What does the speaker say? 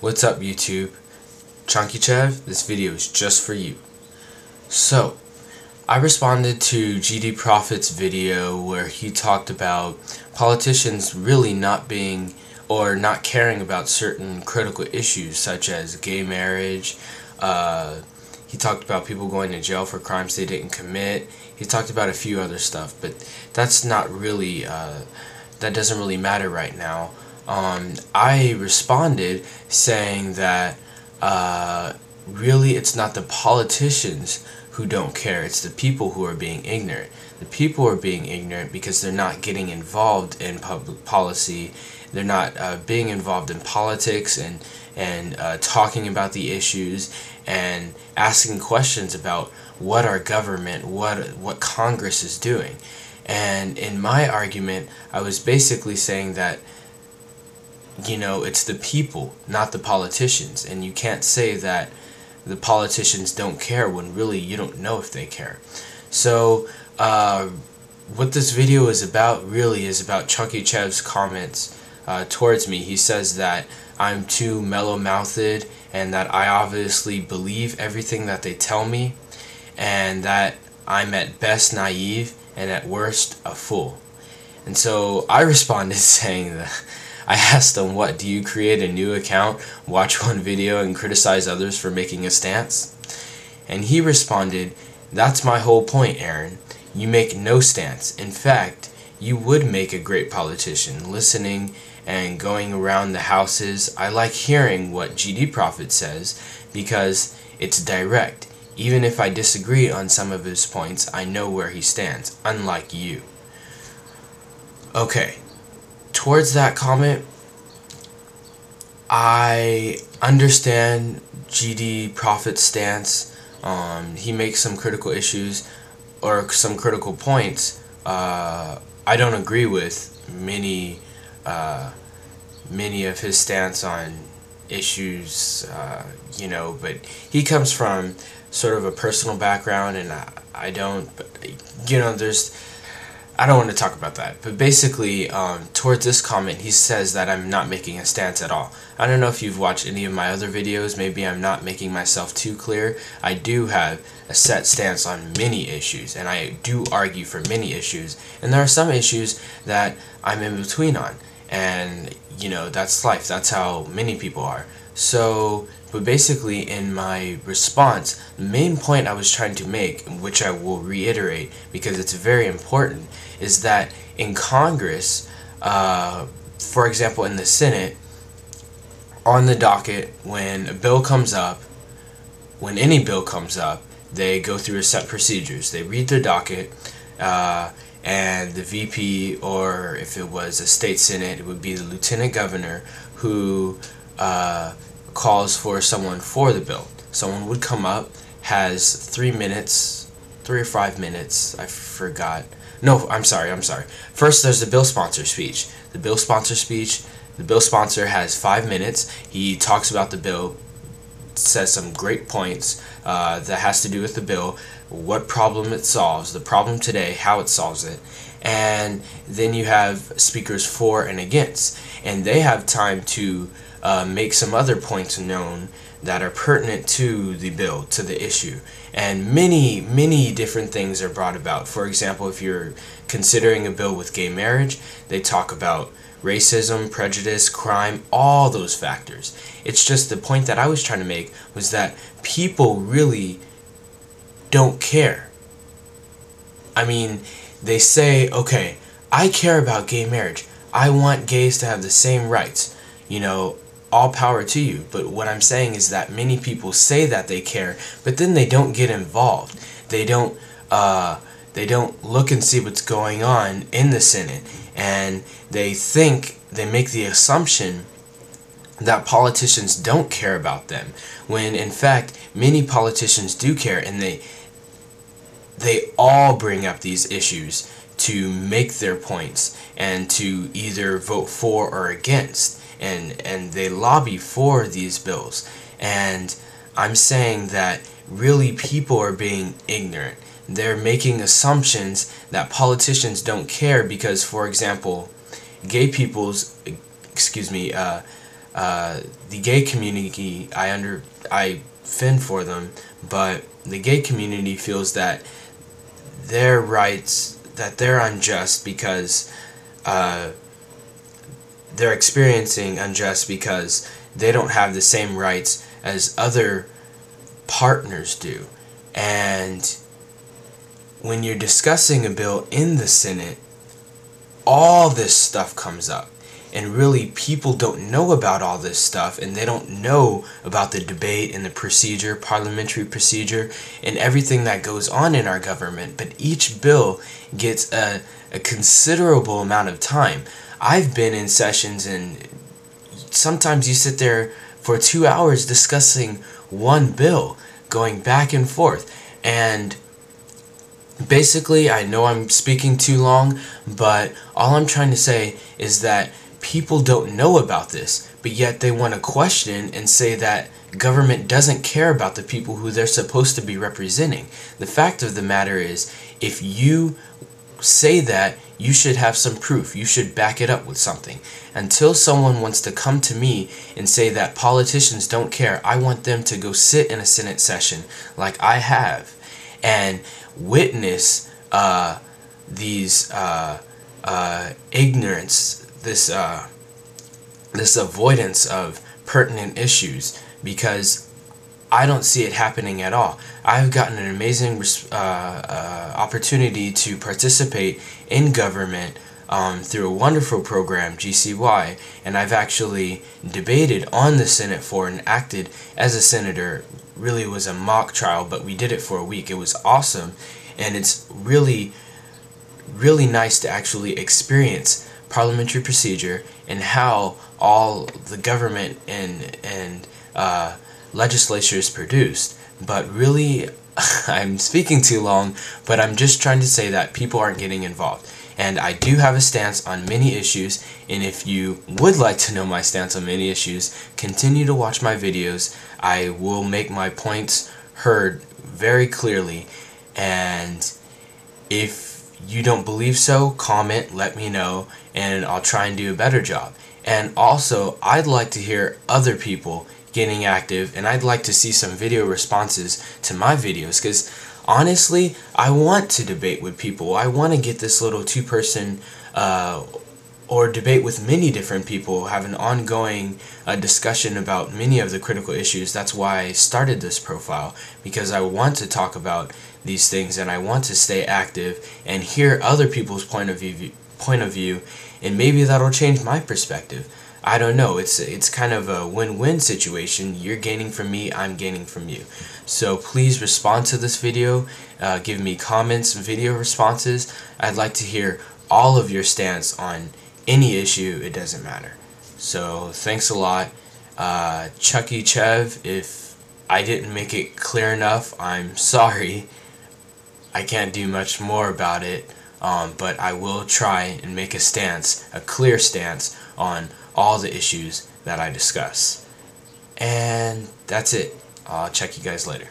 What's up, YouTube? ChunkyChev, this video is just for you. So, I responded to GD Prophet's video where he talked about politicians really not being or not caring about certain critical issues such as gay marriage. He talked about people going to jail for crimes they didn't commit. He talked about a few other stuff, but that's not really, that doesn't really matter right now. I responded saying that really it's not the politicians who don't care, it's the people who are being ignorant. The people are being ignorant because they're not getting involved in public policy, they're not being involved in politics and talking about the issues and asking questions about what our government, what Congress is doing. And in my argument, I was basically saying that it's the people, not the politicians, and you can't say that the politicians don't care when really you don't know if they care. So what this video is about really is about ChunkyChev's comments towards me. He says that I'm too mellow-mouthed and that I obviously believe everything that they tell me, and that I'm at best naive and at worst a fool. And so I responded saying that I asked him, what, do you create a new account, watch one video, and criticize others for making a stance? And he responded, that's my whole point, Aaron. You make no stance. In fact, you would make a great politician, listening and going around the houses. I like hearing what GD Prophet says because it's direct. Even if I disagree on some of his points, I know where he stands, unlike you. Okay. Towards that comment, I understand GD Prophet's stance. He makes some critical issues or some critical points. I don't agree with many of his stance on issues, but he comes from sort of a personal background, and I don't, but I don't want to talk about that, but basically, towards this comment, he says that I'm not making a stance at all. I don't know if you've watched any of my other videos, maybe I'm not making myself too clear. I do have a set stance on many issues, and I do argue for many issues, and there are some issues that I'm in between on, and, that's life, that's how many people are. So, but basically in my response, the main point I was trying to make, which I will reiterate because it's very important, is that in Congress, for example in the Senate, on the docket, when a bill comes up, when any bill comes up, they go through a set procedures. They read the docket, and the VP, or if it was a state senate, it would be the lieutenant governor who calls for someone for the bill. Someone would come up, has 3 or 5 minutes, I forgot. No, I'm sorry. First there's the bill sponsor speech. The bill sponsor has 5 minutes. He talks about the bill, says some great points that has to do with the bill, what problem it solves, the problem today, how it solves it, and then you have speakers for and against, and they have time to make some other points known that are pertinent to the bill, to the issue, and many different things are brought about. For example, if you're considering a bill with gay marriage, they talk about racism, prejudice, crime, all those factors. It's just the point that I was trying to make was that people really don't care. I mean, they say, okay, I care about gay marriage. I want gays to have the same rights. All power to you. But what I'm saying is that many people say that they care, but then they don't get involved. They don't look and see what's going on in the Senate, and they make the assumption that politicians don't care about them, when in fact many politicians do care, and they all bring up these issues to make their points and to either vote for or against, and they lobby for these bills. And I'm saying that really people are being ignorant. They're making assumptions that politicians don't care because, for example, gay people's the gay community, I fend for them, but the gay community feels that their rights, that they're unjust because they're experiencing unjust because they don't have the same rights as other partners do. And when you're discussing a bill in the Senate, all this stuff comes up. And really, people don't know about all this stuff, and they don't know about the debate and the procedure, parliamentary procedure, and everything that goes on in our government. But each bill gets a considerable amount of time. I've been in sessions, and sometimes you sit there for 2 hours discussing one bill, going back and forth. And basically, I know I'm speaking too long, but all I'm trying to say is that people don't know about this, but yet they want to question and say that government doesn't care about the people who they're supposed to be representing. The fact of the matter is, if you say that, you should have some proof. You should back it up with something. Until someone wants to come to me and say that politicians don't care, I want them to go sit in a Senate session like I have and witness these ignorance, this avoidance of pertinent issues, because I don't see it happening at all. I've gotten an amazing opportunity to participate in government through a wonderful program, GCY, and I've actually debated on the Senate floor and acted as a senator. Really was a mock trial, but we did it for a week. It was awesome, and it's really nice to actually experience parliamentary procedure and how all the government and legislature is produced. But really, I'm speaking too long, but I'm just trying to say that people aren't getting involved. And I do have a stance on many issues, and if you would like to know my stance on many issues, continue to watch my videos. I will make my points heard very clearly, and if you don't believe so, comment, let me know, and I'll try and do a better job. And also, I'd like to hear other people getting active, and I'd like to see some video responses to my videos, because honestly, I want to debate with people. I want to get this little two-person or debate with many different people, have an ongoing discussion about many of the critical issues. That's why I started this profile, because I want to talk about these things, and I want to stay active and hear other people's point of view, and maybe that'll change my perspective. I don't know. It's kind of a win-win situation. You're gaining from me, I'm gaining from you. So please respond to this video. Give me comments, video responses. I'd like to hear all of your stance on any issue. It doesn't matter. So thanks a lot. ChunkyChev, if I didn't make it clear enough, I'm sorry. I can't do much more about it, but I will try and make a stance, a clear stance, on all the issues that I discuss. And that's it. I'll check you guys later.